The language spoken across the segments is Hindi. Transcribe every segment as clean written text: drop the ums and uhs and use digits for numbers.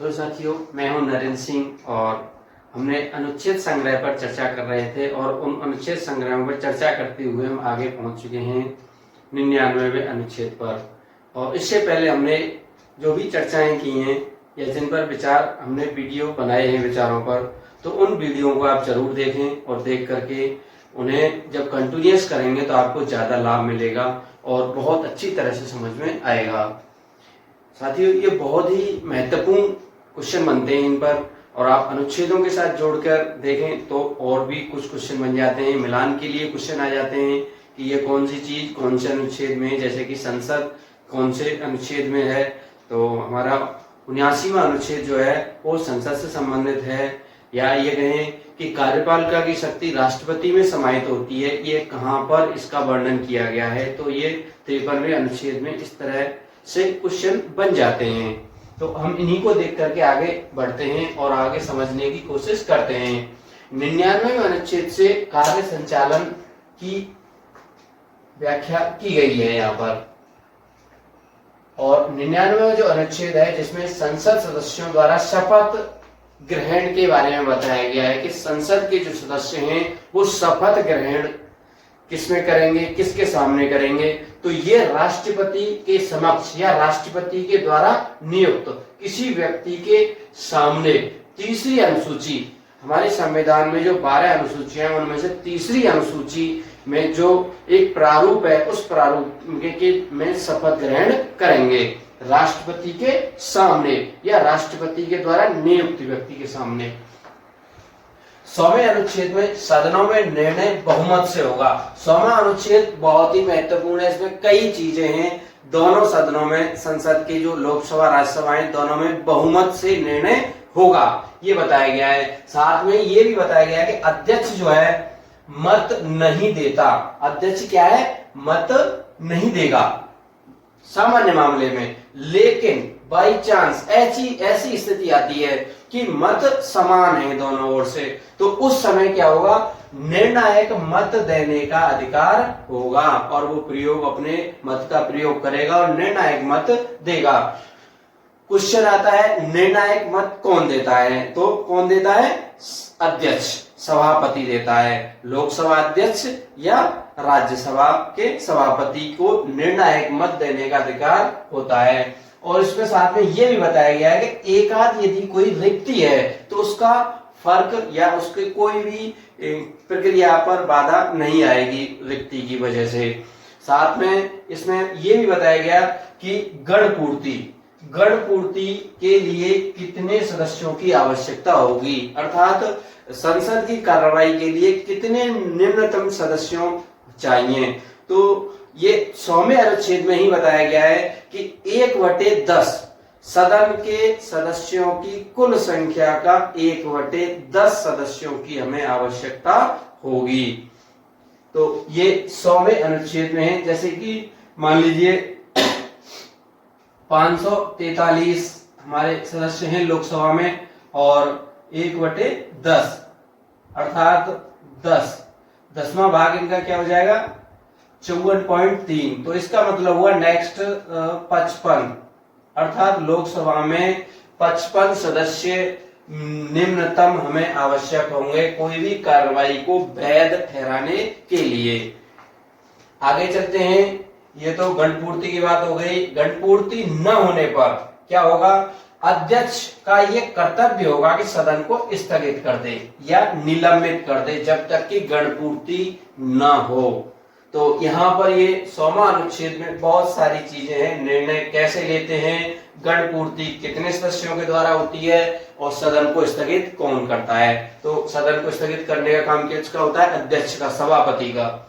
तो साथियों, मैं हूं नरेंद्र सिंह और हमने अनुच्छेद संग्रह पर चर्चा कर रहे थे और उन अनुच्छेद संग्रहों पर चर्चा करते हुए हम आगे पहुंच चुके हैं 99वें अनुच्छेद पर। और इससे पहले हमने जो भी चर्चाएं की हैं या जिन पर विचार हमने वीडियो बनाए हैं विचारों पर, तो उन वीडियो को आप जरूर देखें और देख करके उन्हें जब कंटिन्यूअस करेंगे तो आपको ज़्यादा लाभ मिलेगा और बहुत अच्छी तरह से समझ में आएगा। साथियों, ये बहुत ही महत्वपूर्ण क्वेश्चन बनते हैं इन पर, और आप अनुच्छेदों के साथ जोड़कर देखें तो और भी कुछ क्वेश्चन बन जाते हैं। मिलान के लिए क्वेश्चन आ जाते हैं कि ये कौन सी चीज कौन से अनुच्छेद में है, जैसे कि संसद कौन से अनुच्छेद में है। तो हमारा 79वां अनुच्छेद जो है वो संसद से संबंधित है, या ये कहें कि कार्यपालिका की शक्ति राष्ट्रपति में समाहित होती है, ये कहाँ पर इसका वर्णन किया गया है। तो ये 53वें अनुच्छेद में इस तरह से क्वेश्चन बन जाते हैं। तो हम इन्हीं को देख करके आगे बढ़ते हैं और आगे समझने की कोशिश करते हैं। 99वें अनुच्छेद से कार्य संचालन की व्याख्या की गई है यहाँ पर, और 99वां जो अनुच्छेद है जिसमें संसद सदस्यों द्वारा शपथ ग्रहण के बारे में बताया गया है कि संसद के जो सदस्य हैं वो शपथ ग्रहण किसमें करेंगे, किसके सामने करेंगे। तो ये राष्ट्रपति के समक्ष या राष्ट्रपति के द्वारा नियुक्त किसी व्यक्ति के सामने। तीसरी अनुसूची, हमारे संविधान में जो 12 अनुसूचियां हैं उनमें से तीसरी अनुसूची में जो एक प्रारूप है, उस प्रारूप में शपथ ग्रहण करेंगे राष्ट्रपति के सामने या राष्ट्रपति के द्वारा नियुक्त व्यक्ति के सामने। 100वें अनुच्छेद में सदनों में निर्णय बहुमत से होगा। 100वां अनुच्छेद बहुत ही महत्वपूर्ण है, इसमें कई चीजें हैं। दोनों सदनों में, संसद की जो लोकसभा राज्यसभाएं, दोनों में बहुमत से निर्णय होगा, ये बताया गया है। साथ में ये भी बताया गया है कि अध्यक्ष जो है मत नहीं देता। अध्यक्ष क्या है, मत नहीं देगा सामान्य मामले में, लेकिन बाई चांस ऐसी स्थिति आती है कि मत समान है दोनों ओर से, तो उस समय क्या होगा, निर्णायक मत देने का अधिकार होगा और वो प्रयोग अपने मत का प्रयोग करेगा और निर्णायक मत देगा। क्वेश्चन आता है निर्णायक मत कौन देता है, तो कौन देता है, अध्यक्ष, सभापति देता है। लोकसभा अध्यक्ष या राज्यसभा के सभापति को निर्णायक मत देने का अधिकार होता है। और इसमें साथ में यह भी बताया गया है कि एकाध यदि कोई रिक्ति है तो उसका फर्क या उसके कोई भी प्रक्रिया पर बाधा नहीं आएगी रिक्ति की वजह से। साथ में इसमें यह भी बताया गया कि गण पूर्ति के लिए कितने सदस्यों की आवश्यकता होगी, अर्थात संसद की कार्रवाई के लिए कितने निम्नतम सदस्यों चाहिए। तो ये 100वें अनुच्छेद में ही बताया गया है कि 1/10 सदन के सदस्यों की कुल संख्या का 1/10 सदस्यों की हमें आवश्यकता होगी। तो ये 100वें अनुच्छेद में है। जैसे कि मान लीजिए 543 हमारे सदस्य हैं लोकसभा में और 1/10 अर्थात 10वां भाग इनका क्या हो जाएगा, 54.3। तो इसका मतलब हुआ नेक्स्ट 55, अर्थात लोकसभा में 55 सदस्य निम्नतम हमें आवश्यक होंगे कोई भी कार्रवाई को वैध ठहराने के लिए। आगे चलते हैं। ये तो गणपूर्ति की बात हो गई। गणपूर्ति न होने पर क्या होगा, अध्यक्ष का ये कर्तव्य होगा कि सदन को स्थगित कर दे या निलंबित कर दे जब तक कि गणपूर्ति न हो। तो यहाँ पर ये 100वां अनुच्छेद में बहुत सारी चीजें हैं। निर्णय कैसे लेते हैं, गणपूर्ति कितने सदस्यों के द्वारा होती है और सदन को स्थगित कौन करता है। तो सदन को स्थगित करने का काम किसका होता है, अध्यक्ष का, सभापति का।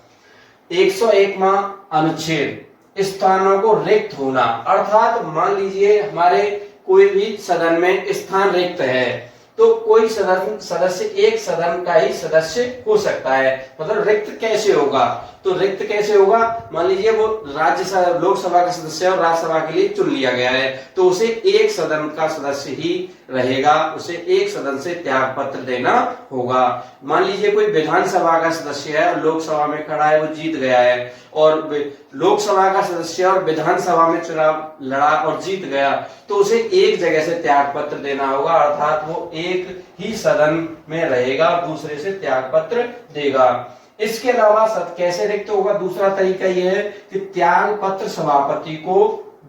101वां अनुच्छेद स्थानों को रिक्त होना, अर्थात मान लीजिए हमारे कोई भी सदन में स्थान रिक्त है तो कोई सदस्य एक सदन का ही सदस्य हो सकता है। मतलब रिक्त कैसे होगा, तो रिक्त कैसे होगा? मान लीजिए वो लोकसभा का सदस्य और राज्यसभा के लिए चुन लिया गया है, तो उसे एक सदन का सदस्य ही रहेगा, उसे एक सदन से त्याग पत्र देना होगा। मान लीजिए कोई विधानसभा का सदस्य है और लोकसभा में खड़ा है, वो जीत गया है, और लोकसभा का सदस्य और विधानसभा में चुनाव लड़ा और जीत गया, तो उसे एक जगह से त्याग पत्र देना होगा, अर्थात वो एक ही सदन में रहेगा, दूसरे से त्याग पत्र देगा। इसके अलावा कैसे रिक्त होगा? दूसरा तरीका यह है कि त्याग पत्र सभापति को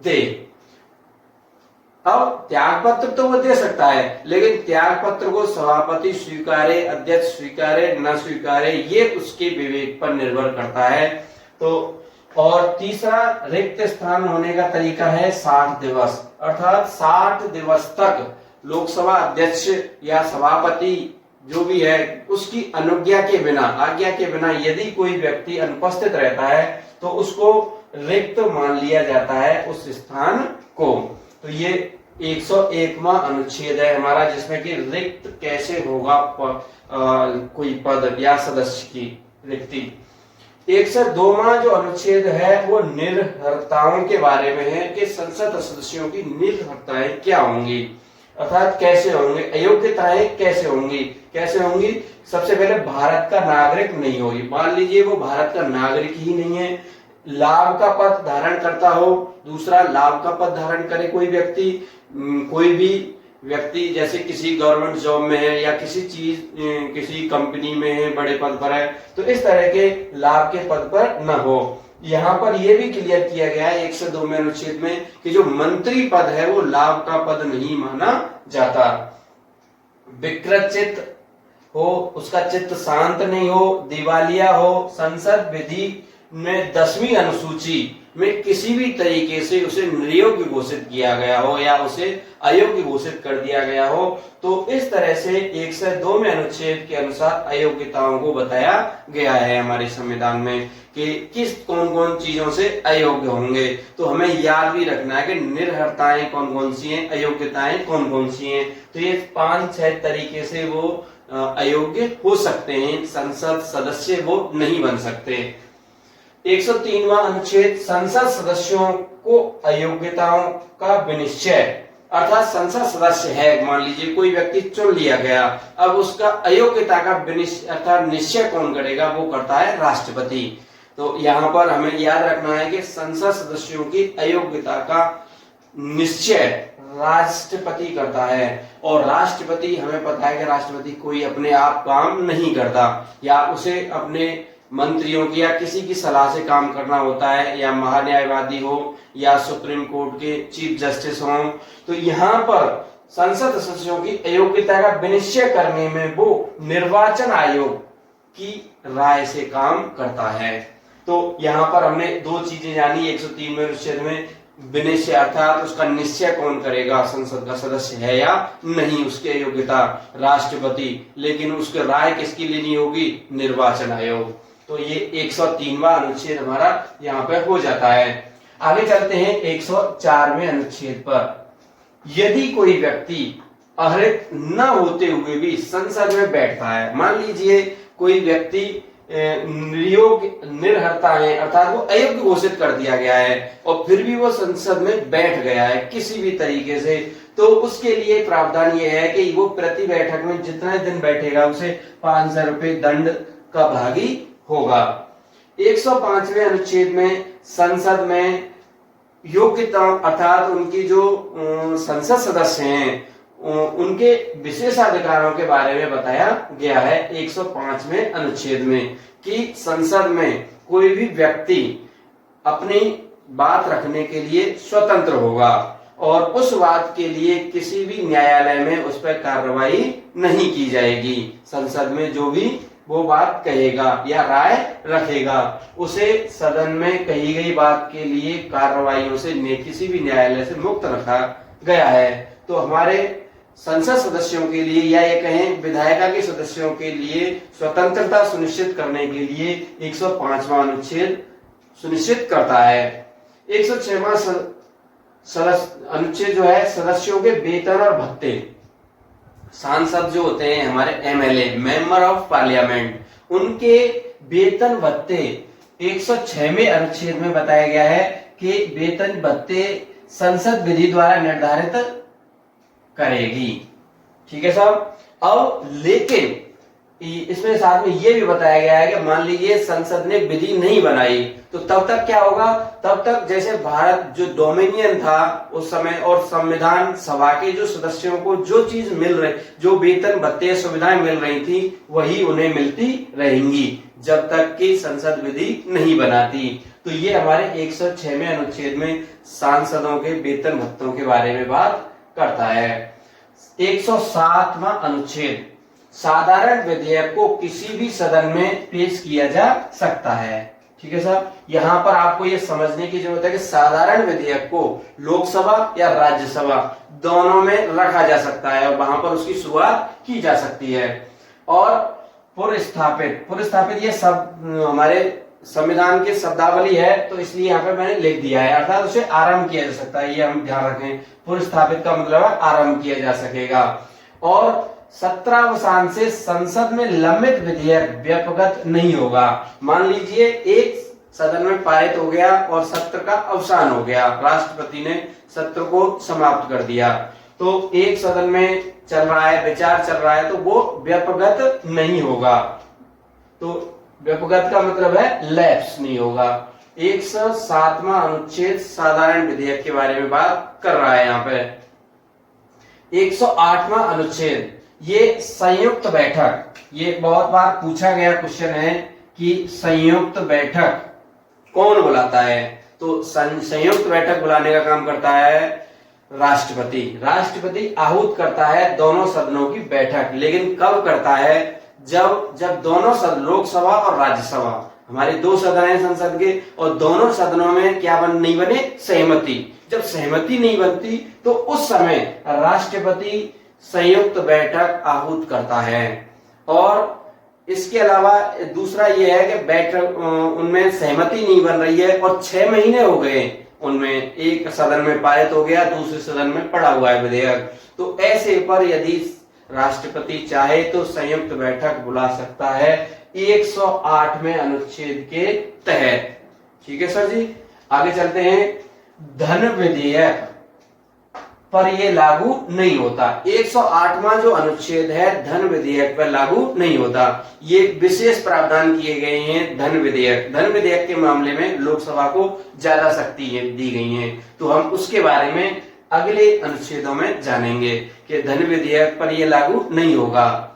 दे। अब त्याग पत्र तो वो दे सकता है, लेकिन त्याग पत्र को सभापति स्वीकारे, अध्यक्ष स्वीकारे, न स्वीकारे, ये उसके विवेक पर निर्भर करता है। तो और तीसरा रिक्त स्थान होने का तरीका है 60 दिवस, अर्थात 60 दिवस तक लोकसभा अध्यक्ष या सभापति जो भी है उसकी आज्ञा के बिना यदि कोई व्यक्ति अनुपस्थित रहता है तो उसको रिक्त मान लिया जाता है उस स्थान को। तो ये 101वां अनुच्छेद है हमारा, जिसमें कि रिक्त कैसे होगा कोई पद या सदस्य की रिक्ति। 102वां जो अनुच्छेद है वो निर्हरताओं के बारे में है कि संसद सदस्यों की निर्हरताएं क्या होंगी, अर्थात कैसे होंगे, अयोग्यताएं कैसे होंगी। सबसे पहले भारत का नागरिक नहीं होगी। मान लीजिए वो भारत का नागरिक ही नहीं है, लाभ का पद धारण करता हो, दूसरा लाभ का पद धारण करे कोई भी व्यक्ति जैसे किसी गवर्नमेंट जॉब में है या किसी कंपनी में है, बड़े पद पर है, तो इस तरह के लाभ के पद पर न हो। यहाँ पर यह भी क्लियर किया गया है 102 में अनुच्छेद में कि जो मंत्री पद है वो लाभ का पद नहीं माना जाता। विकृत चित्त हो, उसका चित्त शांत नहीं हो, दिवालिया हो, संसद विधि में 10वीं अनुसूची में किसी भी तरीके से उसे निर्योग्य घोषित किया गया हो या उसे अयोग्य घोषित कर दिया गया हो, तो इस तरह से 102 में अनुच्छेद के अनुसार अयोग्यताओं को बताया गया है हमारे संविधान में कि किस कौन कौन चीजों से अयोग्य होंगे। तो हमें याद भी रखना है कि निर्हरताएं कौन कौन सी हैं, अयोग्यताएं कौन कौन सी हैं। तो ये 5-6 तरीके से वो अयोग्य हो सकते हैं, संसद सदस्य वो नहीं बन सकते। 103वां अनुच्छेद संसद सदस्यों को अयोग्यताओं का विनिश्चय, अर्थात संसद सदस्य है, मान लीजिए कोई व्यक्ति चुन लिया गया, अब उसका अयोग्यता का अर्थात निश्चय कौन करेगा? वो करता है राष्ट्रपति। तो यहाँ पर हमें याद रखना है कि संसद सदस्यों की अयोग्यता का निश्चय राष्ट्रपति करता है, और राष्ट्रपति हमें पता है कि राष्ट्रपति कोई अपने आप काम नहीं करता, या उसे अपने मंत्रियों की या किसी की सलाह से काम करना होता है, या महान्यायवादी हो या सुप्रीम कोर्ट के चीफ जस्टिस हो। तो यहाँ पर संसद सदस्यों की अयोग्यता का विनिश्चय करने में वो निर्वाचन आयोग की राय से काम करता है। तो यहाँ पर हमने 2 चीजें जानी 103 में अनुच्छेद में, विनिश्चय अर्थात उसका निश्चय कौन करेगा, संसद का सदस्य है या नहीं, उसकी अयोग्यता राष्ट्रपति, लेकिन उसकी राय किसकी लेनी होगी? निर्वाचन आयोग। तो ये 103वां अनुच्छेद हमारा यहाँ पे हो जाता है। आगे चलते हैं 104वें अनुच्छेद पर। यदि कोई व्यक्ति अहरित न होते हुए भी संसद में बैठता है, मान लीजिए कोई व्यक्ति निर्हरता है, अर्थात वो अयोग्य घोषित कर दिया गया है और फिर भी वो संसद में बैठ गया है किसी भी तरीके से, तो उसके लिए प्रावधान ये है कि वो प्रति बैठक में जितने दिन बैठेगा उसे 5,000 रुपए दंड का भागी होगा। 105वें अनुच्छेद में संसद में योग्यता अर्थात उनकी जो संसद सदस्य हैं उनके विशेषाधिकारों के बारे में बताया गया है 105वें अनुच्छेद में कि संसद में कोई भी व्यक्ति अपनी बात रखने के लिए स्वतंत्र होगा और उस बात के लिए किसी भी न्यायालय में उस पर कार्रवाई नहीं की जाएगी। संसद में जो भी वो बात कहेगा या राय रखेगा उसे सदन में कही गई बात के लिए कार्रवाइयों से किसी भी न्यायालय से मुक्त रखा गया है। तो हमारे संसद सदस्यों के लिए या ये कहें विधायिका के सदस्यों के लिए स्वतंत्रता सुनिश्चित करने के लिए 105वां अनुच्छेद सुनिश्चित करता है। 106वां अनुच्छेद जो है सदस्यों के वेतन और भत्ते, सांसद जो होते हैं हमारे एमएलए मेंबर ऑफ पार्लियामेंट, उनके वेतन भत्ते 106वें अनुच्छेद में बताया गया है कि वेतन भत्ते संसद विधि द्वारा निर्धारित करेगी। ठीक है साहब। अब लेकिन इसमें साथ में ये भी बताया गया है कि मान लीजिए संसद ने विधि नहीं बनाई तो तब तक क्या होगा, तब तक जैसे भारत जो डोमिनियन था उस समय और संविधान सभा के जो सदस्यों को जो चीज मिल रही, जो वेतन भत्ते सुविधाएं मिल रही थी वही उन्हें मिलती रहेंगी जब तक कि संसद विधि नहीं बनाती। तो ये हमारे 106वें अनुच्छेद में सांसदों के वेतन भत्तों के बारे में बात करता है। 107वां अनुच्छेद, साधारण विधेयक को किसी भी सदन में पेश किया जा सकता है। ठीक है साहब। यहाँ पर आपको ये समझने की जरूरत है कि साधारण विधेयक को लोकसभा या राज्यसभा दोनों में रखा जा सकता है और वहां पर उसकी शुरुआत की जा सकती है। और पुरस्थापित ये सब हमारे संविधान की शब्दावली है तो इसलिए यहाँ पे मैंने लिख दिया है, अर्थात उसे आरंभ किया जा सकता है, ये हम ध्यान रखें। पुरस्थापित का मतलब है आरंभ किया जा सकेगा। और 17 से संसद में लंबित विधेयक व्यापक नहीं होगा। मान लीजिए एक सदन में पारित हो गया और सत्र का अवसान हो गया, राष्ट्रपति ने सत्र को समाप्त कर दिया, तो एक सदन में चल रहा है, विचार चल रहा है, तो वो व्यापक नहीं होगा। तो व्यापक का मतलब है लैप्स नहीं होगा। 107वां अनुच्छेद साधारण विधेयक के बारे में बात कर रहा है यहाँ पे। 108वां अनुच्छेद, ये संयुक्त बैठक, ये बहुत बार पूछा गया क्वेश्चन है कि संयुक्त बैठक कौन बुलाता है। तो संयुक्त बैठक बुलाने का काम करता है राष्ट्रपति। राष्ट्रपति आहूत करता है दोनों सदनों की बैठक, लेकिन कब करता है, जब दोनों सदन, लोकसभा और राज्यसभा, हमारे दो सदन हैं संसद के, और दोनों सदनों में क्या नहीं बने, सहमति। जब सहमति नहीं बनती तो उस समय राष्ट्रपति संयुक्त बैठक आहूत करता है। और इसके अलावा दूसरा यह है कि बैठक उनमें सहमति नहीं बन रही है और 6 महीने हो गए उनमें, एक सदन में पारित हो गया, दूसरे सदन में पड़ा हुआ है विधेयक, तो ऐसे पर यदि राष्ट्रपति चाहे तो संयुक्त बैठक बुला सकता है 108वें अनुच्छेद के तहत। ठीक है सर जी। आगे चलते हैं। धन विधेयक पर यह लागू नहीं होता। 108वां जो अनुच्छेद है धन विधेयक पर लागू नहीं होता। ये विशेष प्रावधान किए गए हैं धन विधेयक के मामले में लोकसभा को ज्यादा शक्ति दी गई है, तो हम उसके बारे में अगले अनुच्छेदों में जानेंगे कि धन विधेयक पर यह लागू नहीं होगा।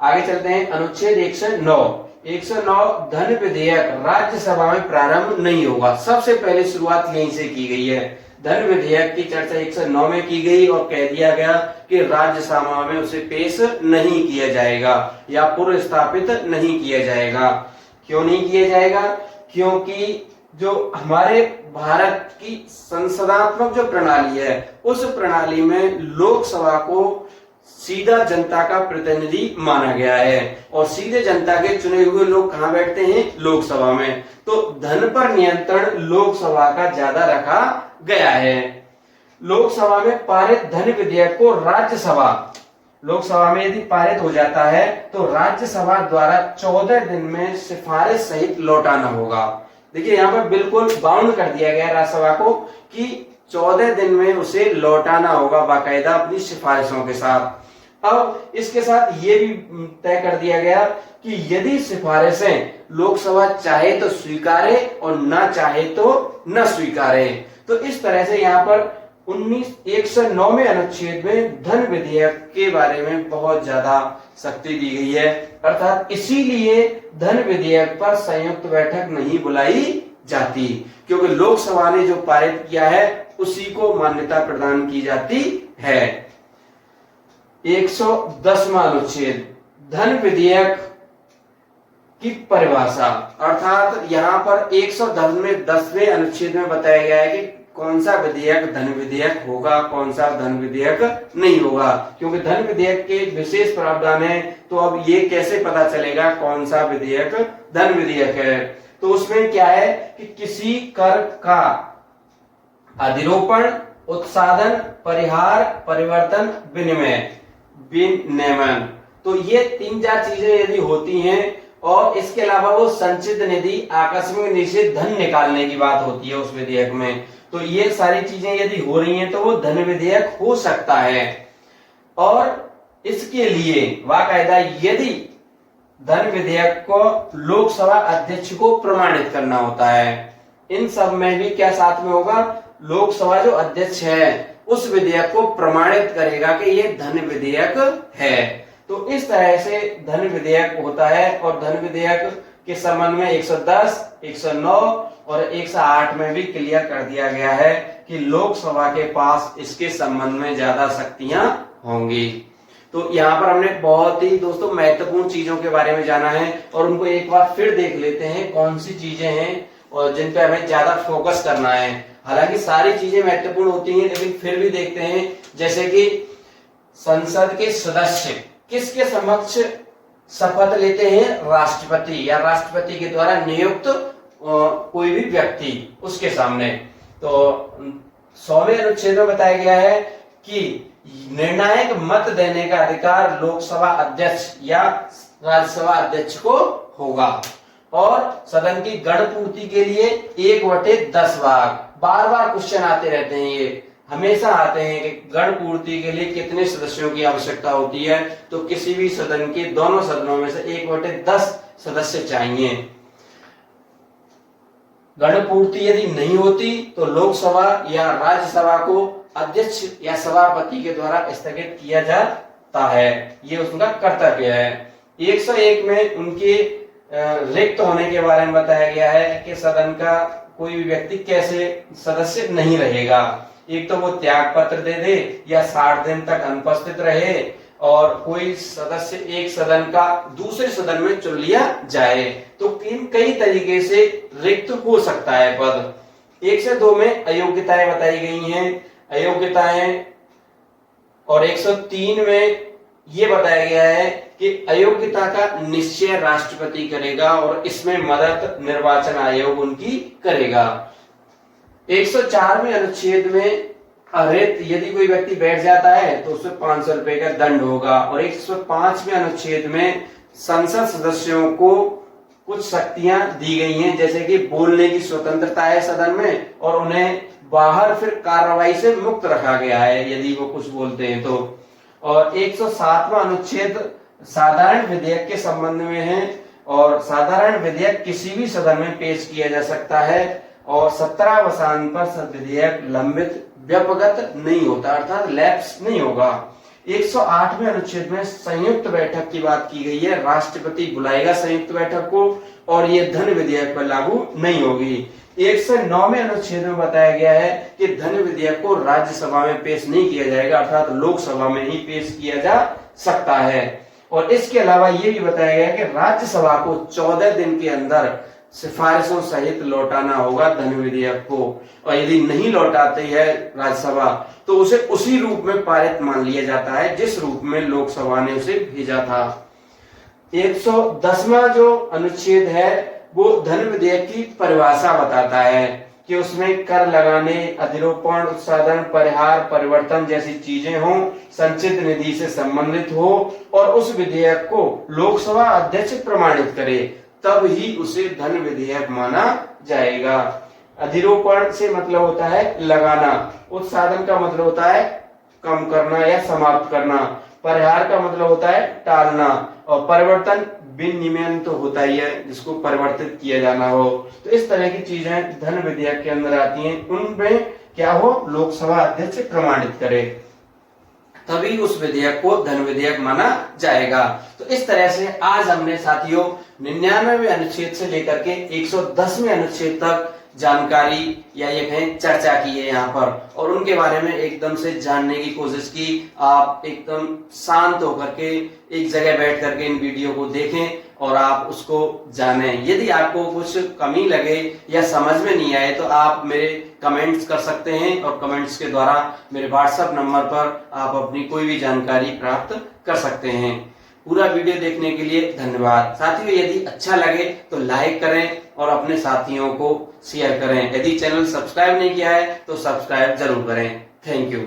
आगे चलते हैं। अनुच्छेद 109 धन विधेयक राज्यसभा में प्रारंभ नहीं होगा। सबसे पहले शुरुआत यहीं से की गई है। धन विधेयक की चर्चा 109 में की गई और कह दिया गया कि राज्यसभा में उसे पेश नहीं किया जाएगा या पुरस्थापित नहीं किया जाएगा। क्यों नहीं किया जाएगा? क्योंकि जो हमारे भारत की संसदात्मक जो प्रणाली है उस प्रणाली में लोकसभा को सीधा जनता का प्रतिनिधि माना गया है और सीधे जनता के चुने हुए लोग कहां बैठते हैं? लोकसभा में। तो धन पर नियंत्रण लोकसभा का ज्यादा रखा गया है। लोकसभा में पारित धन विधेयक को लोकसभा में यदि पारित हो जाता है तो राज्यसभा द्वारा 14 दिन में सिफारिश सहित लौटाना होगा। देखिए यहाँ पर बिल्कुल बाउंड कर दिया गया राज्यसभा को कि 14 दिन में उसे लौटाना होगा बाकायदा अपनी सिफारिशों के साथ। अब इसके साथ ये भी तय कर दिया गया कि यदि सिफारिशें लोकसभा चाहे तो स्वीकारे और ना चाहे तो न स्वीकारे। तो इस तरह से यहाँ पर 109वें अनुच्छेद में धन विधेयक के बारे में बहुत ज्यादा शक्ति दी गई है, अर्थात इसीलिए धन विधेयक पर संयुक्त बैठक नहीं बुलाई जाती, क्योंकि लोकसभा ने जो पारित किया है उसी को मान्यता प्रदान की जाती है। 110वां अनुच्छेद धन विधेयक की परिभाषा, अर्थात यहाँ पर 110वें अनुच्छेद में बताया गया है कि कौन सा विधेयक धन विधेयक होगा, कौन सा धन विधेयक नहीं होगा। क्योंकि धन विधेयक के विशेष प्रावधान है, तो अब ये कैसे पता चलेगा कौन सा विधेयक धन विधेयक है? तो उसमें क्या है कि किसी कर का अधिरोपण, उत्साधन, परिहार, परिवर्तन, विनिमय, विनियमन, तो ये 3-4 चीजें यदि होती हैं और इसके अलावा वो संचित निधि, आकस्मिक निधि से धन निकालने की बात होती है उस विधेयक में। तो ये सारी चीजें यदि हो रही हैं तो वो धन विधेयक हो सकता है। और इसके लिए बाकायदा यदि धन विधेयक को लोकसभा अध्यक्ष को प्रमाणित करना होता है। इन सब में भी क्या साथ में होगा, लोकसभा जो अध्यक्ष है उस विधेयक को प्रमाणित करेगा कि ये धन विधेयक है। तो इस तरह से धन विधेयक होता है। और धन विधेयक के संबंध में 110, 109 और 108 में भी क्लियर कर दिया गया है कि लोकसभा के पास इसके संबंध में ज्यादा शक्तियां होंगी। तो यहाँ पर हमने बहुत ही दोस्तों महत्वपूर्ण चीजों के बारे में जाना है और उनको एक बार फिर देख लेते हैं कौन सी चीजें हैं और जिन पे हमें ज्यादा फोकस करना है। हालांकि सारी चीजें महत्वपूर्ण होती हैं लेकिन फिर भी देखते हैं, जैसे कि संसद के सदस्य किसके समक्ष शपथ लेते हैं, राष्ट्रपति या राष्ट्रपति के द्वारा नियुक्त कोई भी व्यक्ति उसके सामने। तो 100वें अनुच्छेद में बताया गया है कि निर्णायक मत देने का अधिकार लोकसभा अध्यक्ष या राज्यसभा अध्यक्ष को होगा। और सदन की गण पूर्ति के लिए 1/10 भाग, बार बार क्वेश्चन आते रहते हैं, ये हमेशा आते हैं कि गण पूर्ति के लिए कितने सदस्यों की आवश्यकता होती है। तो किसी भी सदन के दोनों सदनों में से 1/10 सदस्य चाहिए। गण पूर्ति यदि नहीं होती तो लोकसभा या राज्यसभा को अध्यक्ष या सभापति के द्वारा स्थगित किया जाता है, ये उसका कर्तव्य है। 101 में उनके रिक्त होने के बारे में बताया गया है कि सदन का कोई भी व्यक्ति कैसे सदस्य नहीं रहेगा। एक तो वो त्याग पत्र दे दे या 60 दिन तक अनुपस्थित रहे और कोई सदस्य एक सदन का दूसरे सदन में चुन लिया जाए। तो कई तरीके से रिक्त हो सकता है पद। 1 से 2 में अयोग्यताएं बताई गई हैं, अयोग्यताएं। और 103 में ये बताया गया है कि अयोग्यता का निश्चय राष्ट्रपति करेगा और इसमें मदद निर्वाचन आयोग उनकी करेगा। 104 में अनुच्छेद में अरित यदि कोई व्यक्ति बैठ जाता है तो उसमें 500 रुपए का दंड होगा। और 105 में अनुच्छेद में संसद सदस्यों को कुछ शक्तियां दी गई हैं, जैसे कि बोलने की स्वतंत्रता है सदन में और उन्हें बाहर फिर कार्रवाई से मुक्त रखा गया है यदि वो कुछ बोलते हैं तो। और 107वां अनुच्छेद साधारण विधेयक के संबंध में है और साधारण विधेयक किसी भी सदन में पेश किया जा सकता है और 17 अवसान पर विधेयक लंबित व्यपगत नहीं होता, अर्थात लैप्स नहीं होगा। 108वें अनुच्छेद में संयुक्त बैठक की बात की गई है, राष्ट्रपति बुलाएगा संयुक्त बैठक को और ये धन विधेयक पर लागू नहीं होगी। 109वें अनुच्छेद में बताया गया है कि धन विधेयक को राज्यसभा में पेश नहीं किया जाएगा, अर्थात लोकसभा में ही पेश किया जा सकता है। और इसके अलावा ये भी बताया गया है कि राज्यसभा को 14 दिन के अंदर सिफारिशों सहित लौटाना होगा धन विधेयक को, और यदि नहीं लौटाती है राज्यसभा तो उसे उसी रूप में पारित मान लिया जाता है जिस रूप में लोकसभा ने उसे भेजा था। 110वां जो अनुच्छेद है वो धन विधेयक की परिभाषा बताता है कि उसमें कर लगाने, अधिरोपण, उत्साधन, परिहार, परिवर्तन जैसी चीजें हों, संचित निधि से संबंधित हो और उस विधेयक को लोकसभा अध्यक्ष प्रमाणित करे, तब ही उसे धन विधेयक माना जाएगा। अधिरोपण से मतलब होता है लगाना, उत्साधन का मतलब होता है कम करना या समाप्त करना, परिहार का मतलब होता है टालना और परिवर्तन विनियमन तो होता ही है जिसको परिवर्तित किया जाना हो। तो इस तरह की चीजें धन विधेयक के अंदर आती हैं, उनमें क्या हो, लोकसभा अध्यक्ष प्रमाणित करे तभी उस विधेयक को धन विधेयक माना जाएगा। तो इस तरह से आज हमने साथियों 99वें अनुच्छेद से लेकर के 110वें अनुच्छेद तक जानकारी या ये कहें चर्चा की है यहाँ पर, और उनके बारे में एकदम से जानने की कोशिश की। आप एकदम शांत होकर के एक जगह बैठ करके इन वीडियो को देखें और आप उसको जानें। यदि आपको कुछ कमी लगे या समझ में नहीं आए तो आप मेरे कमेंट्स कर सकते हैं और कमेंट्स के द्वारा मेरे व्हाट्सएप नंबर पर आप अपनी कोई भी जानकारी प्राप्त कर सकते हैं। पूरा वीडियो देखने के लिए धन्यवाद। साथियों यदि अच्छा लगे तो लाइक करें और अपने साथियों को शेयर करें। यदि चैनल सब्सक्राइब नहीं किया है तो सब्सक्राइब जरूर करें। Thank you.